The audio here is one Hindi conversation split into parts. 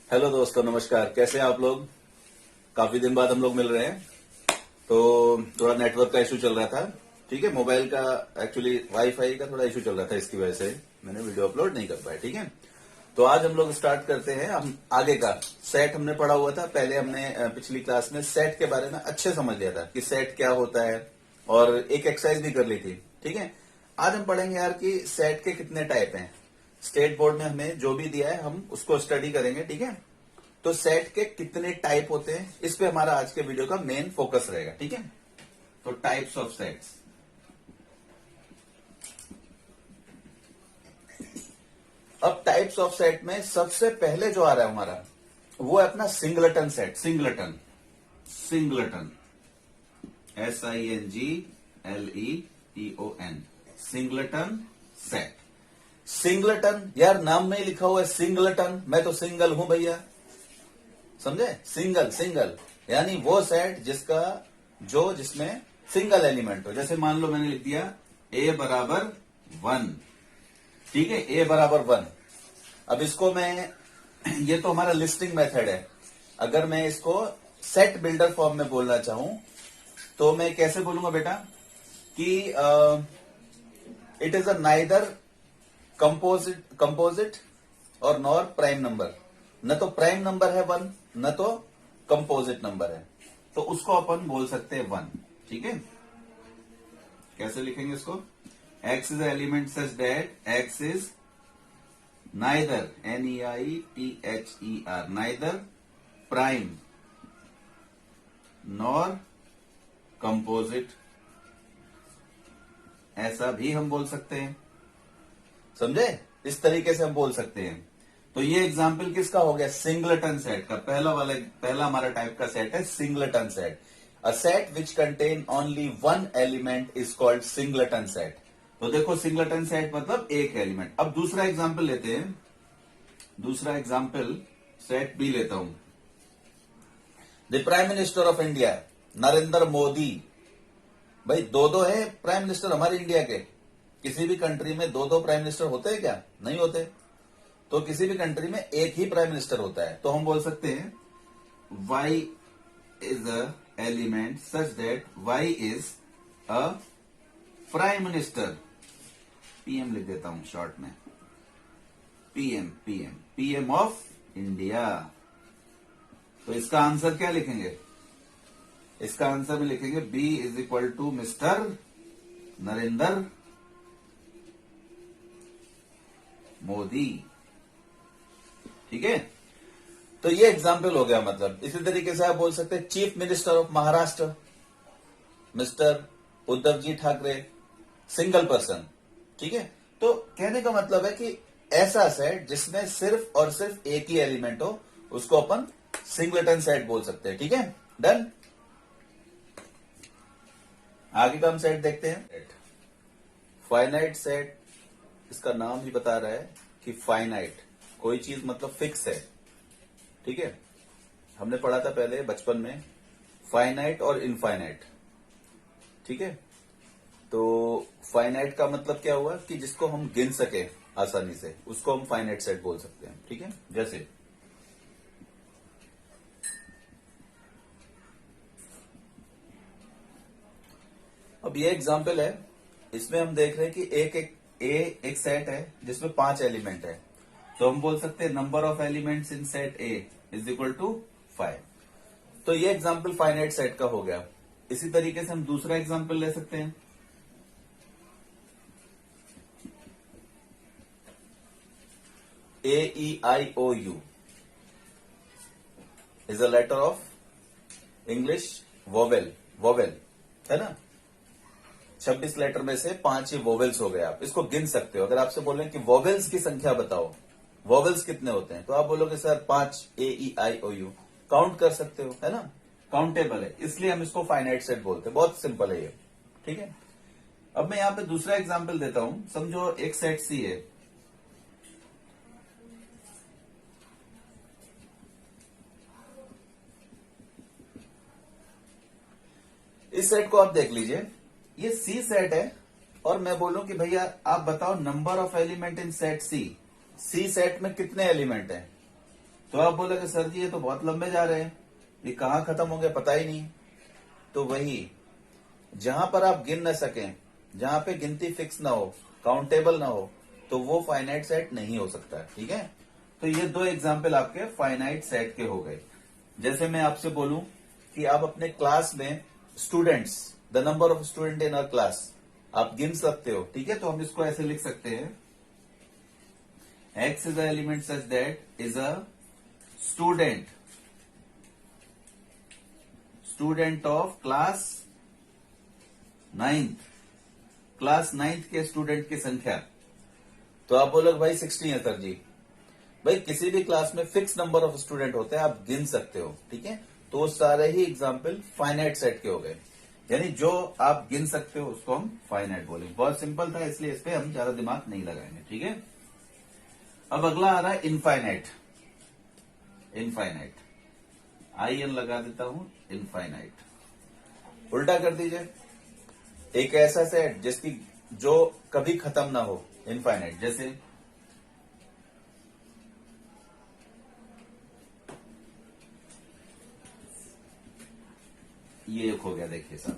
हेलो दोस्तों, नमस्कार। कैसे हैं आप लोग? काफी दिन बाद हम लोग मिल रहे हैं। तो थोड़ा नेटवर्क का इशू चल रहा था। ठीक है, मोबाइल का एक्चुअली वाईफाई का थोड़ा इशू चल रहा था, इसकी वजह से मैंने वीडियो अपलोड नहीं कर पाया। ठीक है, तो आज हम लोग स्टार्ट करते हैं। हम आगे का सेट हमने पढ़ा हुआ था। पहले हमने पिछली क्लास में सेट के बारे में अच्छे समझ लिया था कि सेट क्या होता है, और एक एक्सरसाइज भी कर ली थी। ठीक है, आज हम पढ़ेंगे यार कि सेट के कितने टाइप हैं। स्टेट बोर्ड ने हमें जो भी दिया है हम उसको स्टडी करेंगे। ठीक है, तो सेट के कितने टाइप होते हैं, इस पे हमारा आज के वीडियो का मेन फोकस रहेगा। ठीक है, तो टाइप्स ऑफ सेट्स। अब टाइप्स ऑफ सेट में सबसे पहले जो आ रहा है हमारा, वो है अपना singleton set. Singleton, singleton, SINGLETON, singleton set. Singleton, यार नाम में ही लिखा हुआ है सिंगलटन, मैं तो सिंगल हूं भैया। समझे? सिंगल, सिंगल यानी वो सेट जिसमें सिंगल एलिमेंट हो। जैसे मान लो मैंने लिख दिया A बराबर 1। ठीक है, A बराबर 1। अब इसको मैं, ये तो हमारा लिस्टिंग मेथड है। अगर मैं इसको सेट बिल्डर फॉर्म में बोलना चाहूं तो मैं कैसे बोलूंगा बेटा कि it is a neither composite और नॉर प्राइम नंबर। न तो प्राइम नंबर है 1, न तो कंपोजिट नंबर है, तो उसको अपन बोल सकते हैं 1। ठीक है, कैसे लिखेंगे इसको? X is element such that X is neither, NEITHER, neither prime nor composite, ऐसा भी हम बोल सकते हैं। समझे? इस तरीके से हम बोल सकते हैं। तो ये एग्जाम्पल किसका हो गया? सिंगलटन सेट का। पहला हमारा टाइप का सेट है singleton set. A set which contain only one element is called singleton set. तो देखो, सिंगलटन सेट मतलब एक एलिमेंट। अब दूसरा एग्जाम्पल लेते हैं। दूसरा एग्जाम्पल सेट बी लेता हूं। The prime minister of India Narendra Modi. भाई दो दो है प्राइम मिनिस्टर हमारे इंडिया के। किसी भी कंट्री में दो दो प्राइम मिनिस्टर होते हैं क्या? नहीं होते। तो किसी भी कंट्री में एक ही प्राइम मिनिस्टर होता है। तो हम बोल सकते हैं Y is a element such that Y is a prime minister. PM लिख देता हूं शॉर्ट में, PM ऑफ इंडिया। तो इसका आंसर क्या लिखेंगे? इसका आंसर में लिखेंगे B is equal to mister Narendra Modi. ठीक है, तो ये एग्जाम्पल हो गया। मतलब इसी तरीके से आप बोल सकते हैं chief minister of Maharashtra mister Uddhav ji Thackeray, single person. ठीक है, तो कहने का मतलब है कि ऐसा सेट जिसमें सिर्फ और सिर्फ एक ही एलिमेंट हो, उसको अपन सिंगलटन सेट बोल सकते हैं। ठीक है, डन। आगे का हम सेट देखते हैं। फाइनाइट सेट, इसका नाम ही बता रहा है कि फाइनाइट, कोई चीज मतलब फिक्स है। ठीक है, हमने पढ़ा था पहले बचपन में फाइनाइट और इनफाइनाइट। ठीक है, तो फाइनाइट का मतलब क्या हुआ कि जिसको हम गिन सके आसानी से, उसको हम फाइनाइट सेट बोल सकते हैं। ठीक है, जैसे अब ये एग्जाम्पल है। इसमें हम देख रहे हैं कि एक सेट है जिसमें 5 एलिमेंट है। तो हम बोल सकते हैं number of elements in set A is equal to 5। तो ये एग्जाम्पल फाइनाइट सेट का हो गया। इसी तरीके से हम दूसरा एग्जाम्पल ले सकते हैं। AEIOU is a letter of English vowel. Vowel है ना, 26 लेटर में से 5 ही वोवेल्स हो गए। आप इसको गिन सकते हो। अगर आपसे बोले कि वोवेल्स की संख्या बताओ, वोवेल्स कितने होते हैं, तो आप बोलोगे सर 5, AEIOU। काउंट कर सकते हो, है ना, काउंटेबल है, इसलिए हम इसको फाइनाइट सेट बोलते हैं। बहुत सिंपल है ये। ठीक है, अब मैं यहां पे दूसरा एग्जाम्पल देता हूं। समझो एक सेट C है। इस सेट को आप देख लीजिए, ये C सेट है, और मैं बोलूं कि भैया आप बताओ number of element in set C। C set में कितने एलिमेंट हैं? तो आप बोले कि सर जी ये तो बहुत लंबे जा रहे हैं, ये कहाँ खत्म होंगे पता ही नहीं। तो वही, जहां पर आप गिन न सकें, जहां पे गिनती फिक्स ना हो, काउंटेबल ना हो, तो वो फाइनाइट सेट नहीं हो सकता। ठीक है, तो ये दो एग्जाम्पल आपके फाइनाइट सेट के हो गए। जैसे मैं आपसे बोलूं कि आप अपने क्लास में students, the number of student in our class आप गिन सकते हो। ठीक है, तो हम इसको ऐसे लिख सकते हैं, x is a element such that is a student of class 9th, class 9th के स्टूडेंट की संख्या। तो आप बोलोगे भाई 16 है सर जी। भाई किसी भी क्लास में फिक्स नंबर ऑफ स्टूडेंट होते हैं, आप गिन सकते हो। ठीक है, तो सारे ही एग्जाम्पल फाइनाइट सेट के हो गए, यानी जो आप गिन सकते हो उसको हम फाइनाइट बोलेंगे। बहुत सिंपल था, इसलिए इस पे हम ज्यादा दिमाग नहीं लगाएंगे। ठीक है, अब अगला आ रहा है इनफाइनाइट। इनफाइनाइट IN लगा देता हूं, इनफाइनाइट। उल्टा कर दीजिए, एक ऐसा सेट जिसकी जो कभी खत्म ना हो, इनफाइनाइट। जैसे ये एक हो गया, देखिए सर,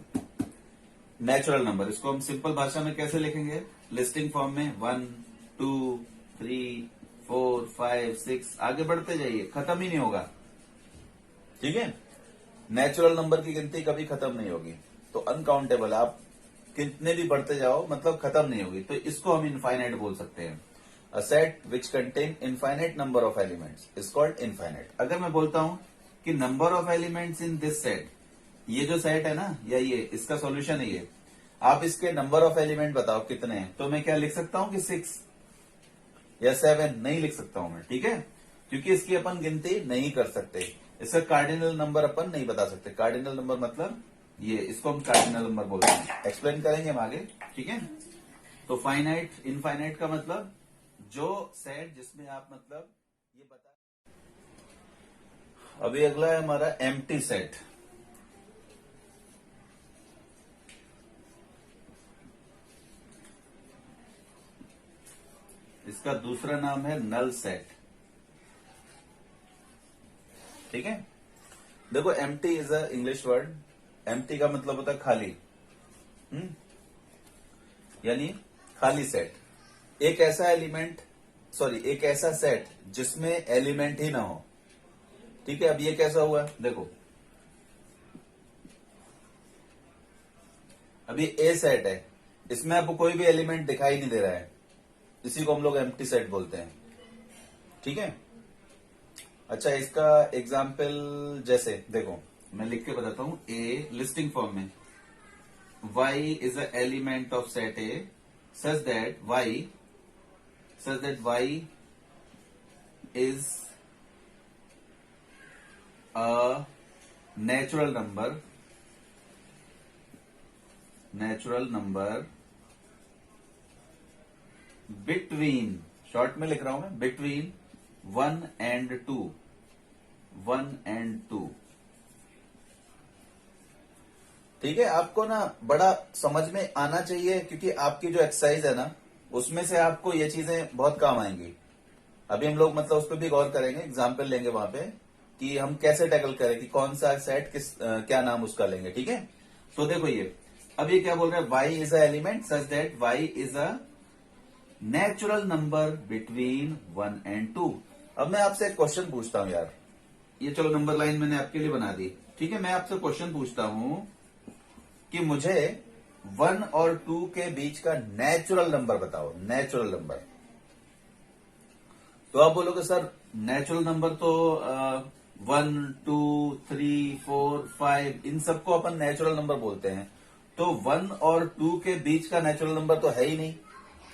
नेचुरल नंबर। इसको हम सिंपल भाषा में कैसे लिखेंगे, लिस्टिंग फॉर्म में 1 2 3 4 5 6 आगे बढ़ते जाइए, खत्म ही नहीं होगा। ठीक है, नेचुरल नंबर की गिनती कभी खत्म नहीं होगी, तो अनकाउंटेबल, आप कितने भी बढ़ते जाओ मतलब खत्म नहीं होगी, तो इसको हम इनफाइनाइट बोल सकते हैं। A set which contain infinite number of elements is called infinite. अगर मैं बोलता हूं कि number of elements in this set, ये जो सेट है ना, या ये इसका सॉल्यूशन है ये, आप इसके नंबर ऑफ एलिमेंट बताओ कितने हैं, तो मैं क्या लिख सकता हूं कि 6 या 7 नहीं लिख सकता हूं मैं। ठीक है, क्योंकि इसकी अपन गिनती नहीं कर सकते, इसका कार्डिनल नंबर अपन नहीं बता सकते। कार्डिनल नंबर मतलब ये, इसको हम कार्डिनल नंबर बोलते हैं, एक्सप्लेन करेंगे हम आगे। ठीक है, तो फाइनाइट इनफाइनाइट का मतलब जो सेट जिसमें आप मतलब ये बता। अभी अगला है हमारा एम्प्टी सेट। इसका दूसरा नाम है नल सेट। ठीक है, देखो empty is a English word. Empty का मतलब होता है खाली, यानी खाली सेट। एक ऐसा एलिमेंट, सॉरी एक ऐसा सेट जिसमें एलिमेंट ही ना हो। ठीक है, अब ये कैसा हुआ, देखो अब ये ए सेट है, इसमें आपको कोई भी एलिमेंट दिखाई नहीं दे रहा है, इसी को हम लोग एम्प्टी सेट बोलते हैं। ठीक है, अच्छा इसका एग्जाम्पल जैसे देखो, मैं लिख के बताता हूं। ए लिस्टिंग फॉर्म में, y is a element of set A such that y is a natural number between, short में लिख रहा हूं मैं, between 1 and 2। ठीक है, आपको ना बड़ा समझ में आना चाहिए, क्योंकि आपकी जो एक्सरसाइज है ना, उसमें से आपको ये चीजें बहुत काम आएंगी। अभी हम लोग मतलब उस पर भी गौर करेंगे, एग्जाम्पल लेंगे वहां पे कि हम कैसे टैकल करें, कि कौन सा सेट क्या नाम उसका लेंगे। ठीक है, तो देखो ये, अब ये क्या बोल रहा है, y is a element such that y is a natural number between 1 and 2। अब मैं आपसे एक क्वेश्चन पूछता हूं यार, ये चलो नंबर लाइन मैंने आपके लिए बना दी। ठीक है, मैं आपसे क्वेश्चन पूछता हूं कि मुझे 1 और 2 के बीच का नेचुरल नंबर बताओ, नेचुरल नंबर। तो आप बोलोगे सर नेचुरल नंबर तो 1 2 3 4 5 इन सबको अपन नेचुरल नंबर बोलते हैं, तो 1 और 2 के बीच का नेचुरल नंबर तो है ही नहीं,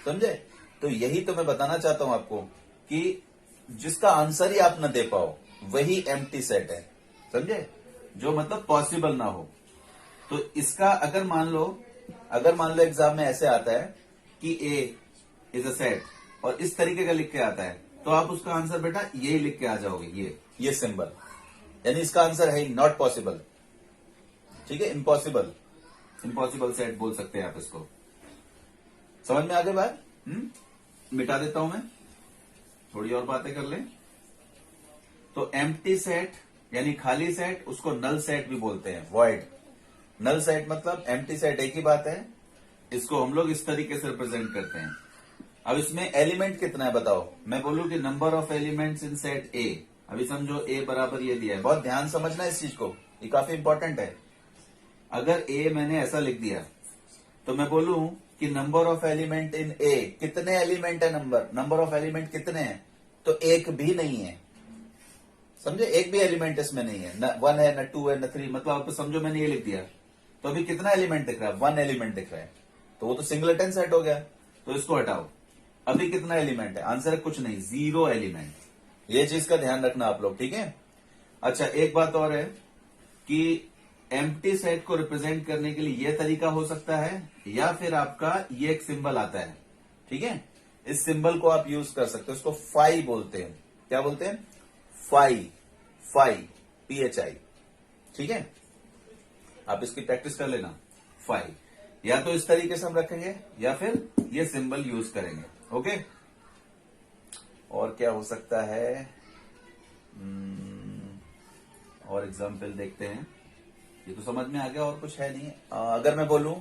समझे। तो यही तो मैं बताना चाहता हूं आपको, कि जिसका आंसर ही आप न दे पाओ वही एम्प्टी सेट है, समझे, जो मतलब पॉसिबल ना हो। तो इसका अगर मान लो एग्जाम में ऐसे आता है कि ए इज अ सेट और इस तरीके का लिख के आता है, तो आप उसका आंसर बेटा ये लिख के आ जाओगे, ये सिंबल, यानी इसका आंसर है नॉट पॉसिबल। ठीक है, इम्पॉसिबल सेट बोल सकते हैं आप इसको। समझ में आ गई बात? मिटा देता हूं मैं, थोड़ी और बातें कर लें। तो एम्प्टी सेट यानी खाली सेट, उसको नल सेट भी बोलते हैं, वॉइड। नल सेट मतलब एम्प्टी सेट एक ही बात है। इसको हम लोग इस तरीके से रिप्रेजेंट करते हैं। अब इसमें एलिमेंट कितना है बताओ। मैं बोलूं कि number of elements in set ए। अभी समझो ए बराबर ये दिया है, बहुत ध्यान समझना इस चीज को, ये काफी इंपॉर्टेंट है। अगर ए मैंने ऐसा लिख दिया तो मैं बोलूं कि नंबर ऑफ एलिमेंट इन ए, कितने एलिमेंट है, नंबर ऑफ एलिमेंट कितने हैं, तो एक भी नहीं है। समझे, एक भी एलिमेंट इसमें नहीं है, न 1 है, न 2 है, न 3। मतलब आप समझो मैंने ये लिख दिया तो अभी कितना एलिमेंट दिख रहा है, 1 एलिमेंट दिख रहा है, तो वो तो सिंगलटन सेट हो गया। तो इसको हटाओ, अभी कितना एलिमेंट है, आंसर है कुछ नहीं, 0 एलिमेंट। ये चीज का ध्यान रखना आप लोग, ठीक है। अच्छा, एक बात और है कि एम्प्टी सेट को रिप्रेजेंट करने के लिए यह तरीका हो सकता है, या फिर आपका ये एक सिंबल आता है, ठीक है। इस सिंबल को आप यूज कर सकते हो, इसको फाई बोलते हैं। क्या बोलते हैं, फाई, फाई, PHI, ठीक है। आप इसकी प्रैक्टिस कर लेना, फाई। या तो इस तरीके से हम रखेंगे या फिर ये सिंबल यूज करेंगे, ओके। और क्या हो सकता है, और एग्जाम्पल देखते हैं। ये तो समझ में आ गया, और कुछ है नहीं। अगर मैं बोलूं,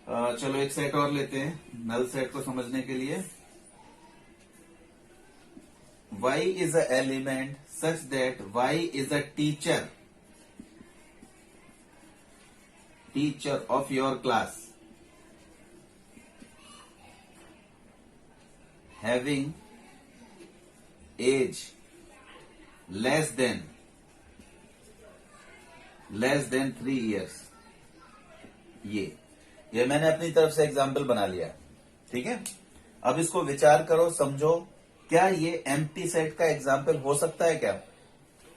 चलो एक सेट और लेते हैं नल सेट को समझने के लिए। Y is a element such that Y is a teacher of your class having age less than 3 years। ये मैंने अपनी तरफ से एग्जाम्पल बना लिया, ठीक है। अब इसको विचार करो, समझो, क्या ये एम्प्टी सेट का एग्जाम्पल हो सकता है क्या।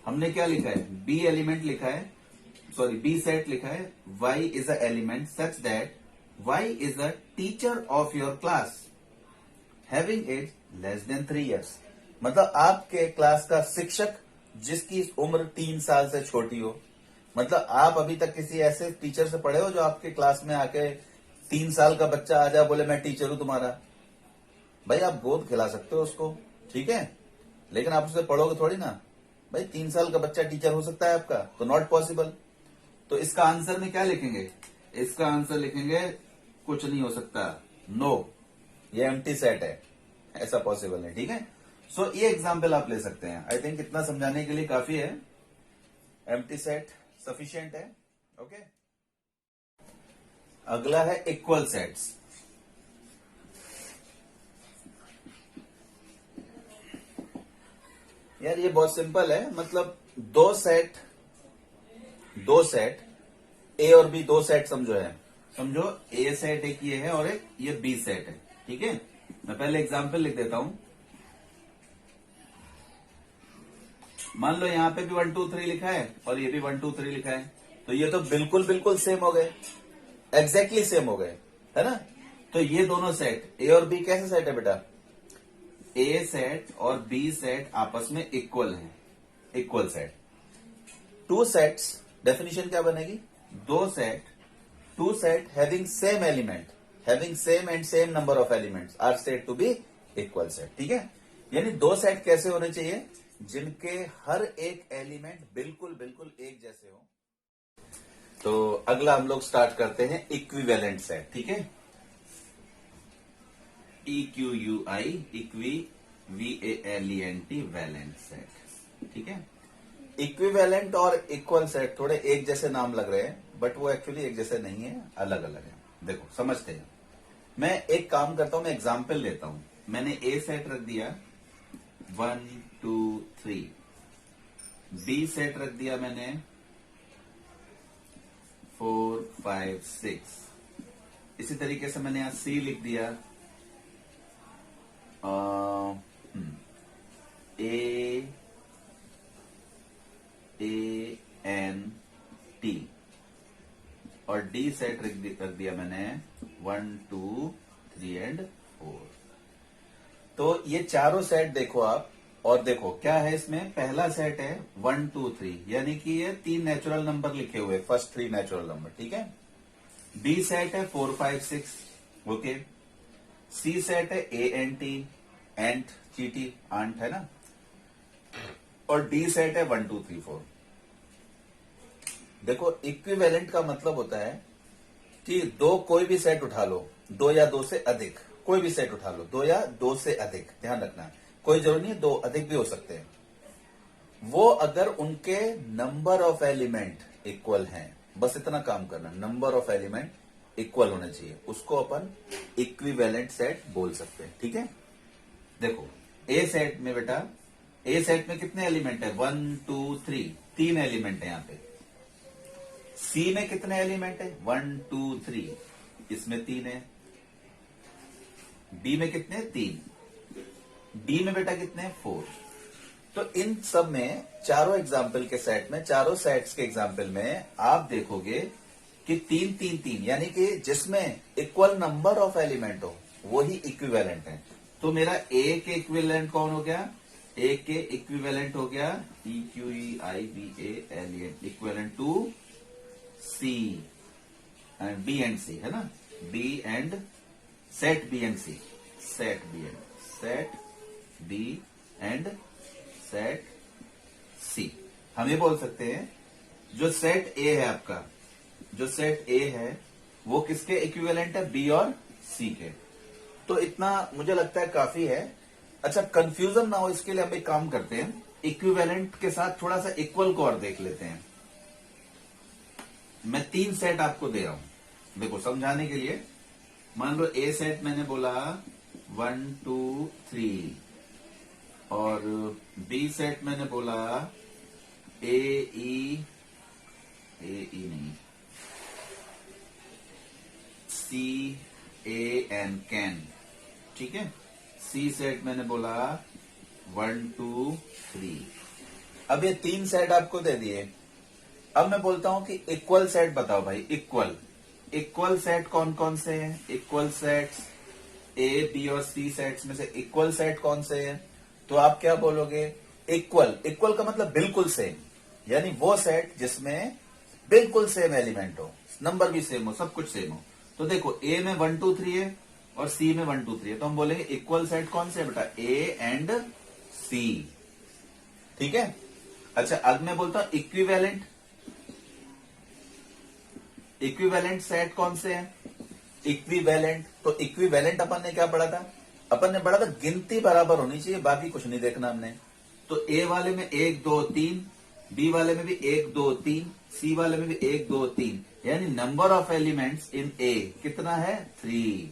हमने क्या लिखा है, बी एलिमेंट लिखा है, सॉरी बी सेट लिखा है, Y is a element such that Y is a teacher of your class having age less than 3 years। मतलब आपके क्लास का शिक्षक जिसकी उम्र 3 साल से छोटी हो। मतलब आप अभी तक किसी ऐसे टीचर से पढ़े हो जो आपके क्लास में आके 3 साल का बच्चा आ जाए, बोले मैं टीचर हूं तुम्हारा। भाई आप गोद खिला सकते हो उसको, ठीक है, लेकिन आप उससे पढ़ोगे थोड़ी ना। भाई 3 साल का बच्चा टीचर हो सकता है आपका, तो नॉट पॉसिबल। तो इसका आंसर में क्या लिखेंगे, इसका आंसर लिखेंगे कुछ नहीं हो सकता, नो, ये एम्प्टी सेट है, ऐसा पॉसिबल है, ठीक है। सो ये एग्जाम्पल आप ले सकते हैं। आई थिंक इतना समझाने के लिए काफी है, एम्प्टी सेट सफिशिएंट है, ओके। अगला है इक्वल सेट्स। यार ये बहुत सिंपल है, मतलब दो सेट ए और बी, दो सेट समझो है, समझो ए सेट एक ये है और एक ये बी सेट है, ठीक है। मैं पहले एग्जांपल लिख देता हूं। मान लो यहां पे भी 1 2 3 लिखा है और ये भी 1 2 3 लिखा है, तो ये तो बिल्कुल सेम हो गए, एग्जैक्टली सेम हो गए, है ना। तो ये दोनों सेट ए और बी कैसे सेट है बेटा, ए सेट और बी सेट आपस में इक्वल है, equal set. Two sets, definition क्या बनेगी, two set having same element, having same and same number of elements are said to be equal set, ठीक है। यानी दो सेट कैसे होने चाहिए, जिनके हर एक एलिमेंट बिल्कुल एक जैसे हो। तो अगला हम लोग स्टार्ट करते हैं इक्विवेलेंट सेट, ठीक है। EQUI, VALENT, वैलेंट सेट, ठीक है। इक्विवेलेंट और इक्वल सेट थोड़े एक जैसे नाम लग रहे हैं, बट वो एक्चुअली एक जैसे नहीं है, अलग अलग है। देखो समझते हैं। मैं एक काम करता हूं, मैं एग्जाम्पल लेता हूं। मैंने ए सेट रख दिया 1 2 3, बी सेट रख दिया मैंने 4 5 6। इसी तरीके से मैंने यहां सी लिख दिया ANT, और डी सेट रख दिया मैंने 1 2 3 एंड 4। तो ये चारों सेट देखो आप, और देखो क्या है इसमें, पहला सेट है 1 2 3, यानी कि ये 3 नेचुरल नंबर लिखे हुए, फर्स्ट 3 नेचुरल नंबर, ठीक है। बी सेट है 4 5 6, ओके। सी सेट है ANT, एंट, चीटी, आंट, है ना। और डी सेट है 1 2 3 4। देखो इक्विवेलेंट का मतलब होता है कि दो कोई भी सेट उठा लो, दो या दो से अधिक, कोई भी सेट उठा लो, दो या दो से अधिक, ध्यान रखना कोई जरूरी नहीं है, दो अधिक भी हो सकते हैं। वो अगर उनके नंबर ऑफ एलिमेंट इक्वल हैं, बस इतना काम करना, नंबर ऑफ एलिमेंट इक्वल होने चाहिए, उसको अपन इक्विवेलेंट सेट बोल सकते हैं। ठीक है, देखो ए सेट में बेटा, ए सेट में कितने एलिमेंट है? 1 2 3, 3 एलिमेंट है यहां पे। सी में कितने एलिमेंट है? 1 2 3, इसमें 3 है। बी में कितने? 3। डी में बेटा कितने? 4। तो इन सब में, चारों एग्जाम्पल के सेट में, चारों सेट्स के एग्जाम्पल में आप देखोगे कि 3 3 3, यानी कि जिसमें इक्वल नंबर ऑफ एलिमेंट हो वो ही इक्विवेलेंट है। तो मेरा ए के इक्विवेलेंट कौन हो गया? ए के इक्विवेलेंट हो गया EQUIVALEN equivalent to C and B and C, है ना, B and set B and C, set B and set C. हम ये बोल सकते हैं जो सेट ए है आपका, जो सेट ए है वो किसके इक्विवेलेंट है? बी और सी के। तो इतना मुझे लगता है काफी है। अच्छा, कंफ्यूजन ना हो इसके लिए हम एक काम करते हैं, इक्विवेलेंट के साथ थोड़ा सा इक्वल को और देख लेते हैं। मैं 3 सेट आपको दे रहा हूं, देखो समझाने के लिए। मान लो ए सेट मैंने बोला 1 2 3, और बी सेट मैंने बोला ए नहीं, CAN कैन। ठीक है, सी सेट मैंने बोला 1 2 3। अब ये 3 सेट आपको दे दिए। अब मैं बोलता हूं कि इक्वल सेट बताओ भाई, इक्वल सेट कौन कौन से हैं? इक्वल सेट्स ए बी और सी सेट्स में से इक्वल सेट कौन से हैं? तो आप क्या बोलोगे? इक्वल का मतलब बिल्कुल सेम, यानी वो सेट जिसमें बिल्कुल सेम एलिमेंट हो, नंबर भी सेम हो, सब कुछ सेम हो। तो देखो ए में 1 2 3 है और सी में 1 2 3 है, तो हम बोलेंगे इक्वल सेट कौन से है बेटा? ए एंड सी। ठीक है, अच्छा अब मैं बोलता हूं इक्विवेलेंट सेट कौन से हैं? इक्विवेलेंट, तो इक्विवेलेंट अपन ने क्या पढ़ा था? अपन ने पढ़ा था गिनती बराबर होनी चाहिए, बाकी कुछ नहीं देखना हमने। तो ए वाले में 1 2 3, बी वाले में भी 1 2 3, सी वाले में भी 1 2 3, यानी number of elements in A कितना है? 3।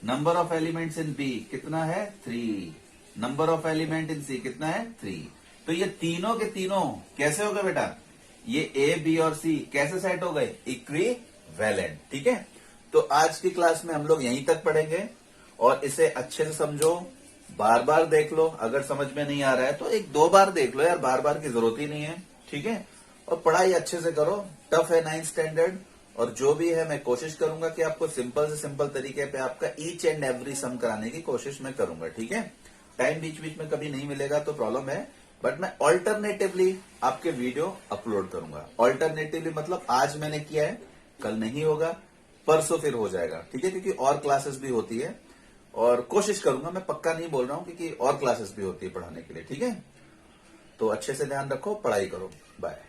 Number of elements in B कितना है? 3। Number of element in C कितना है? 3। तो ये तीनों के तीनों कैसे हो गए बेटा? ये ए बी और सी कैसे सेट हो गए? इक्विवेलेंट। ठीक है, तो आज की क्लास में हम लोग यहीं तक पढ़ेंगे, और इसे अच्छे से समझो, बार बार देख लो। अगर समझ में नहीं आ रहा है तो 1 2 बार देख लो यार, बार बार की जरूरत ही नहीं है। ठीक है, और पढ़ाई अच्छे से करो। टफ है 9th स्टैंडर्ड, और जो भी है मैं कोशिश करूंगा कि आपको सिंपल से सिंपल तरीके पे आपका ईच एंड एवरी सम कराने की कोशिश मैं करूंगा। ठीक है, टाइम बीच बीच में कभी नहीं मिलेगा तो प्रॉब्लम है, बट मैं ऑल्टरनेटिवली आपके वीडियो अपलोड करूंगा। ऑल्टरनेटिवली मतलब आज मैंने किया है, कल नहीं होगा, परसों फिर हो जाएगा। ठीक है, क्योंकि और क्लासेस भी होती है, और कोशिश करूंगा, मैं पक्का नहीं बोल रहा हूं, क्योंकि और क्लासेस भी होती है पढ़ाने के लिए। ठीक है, तो अच्छे से ध्यान रखो, पढ़ाई करो। बाय।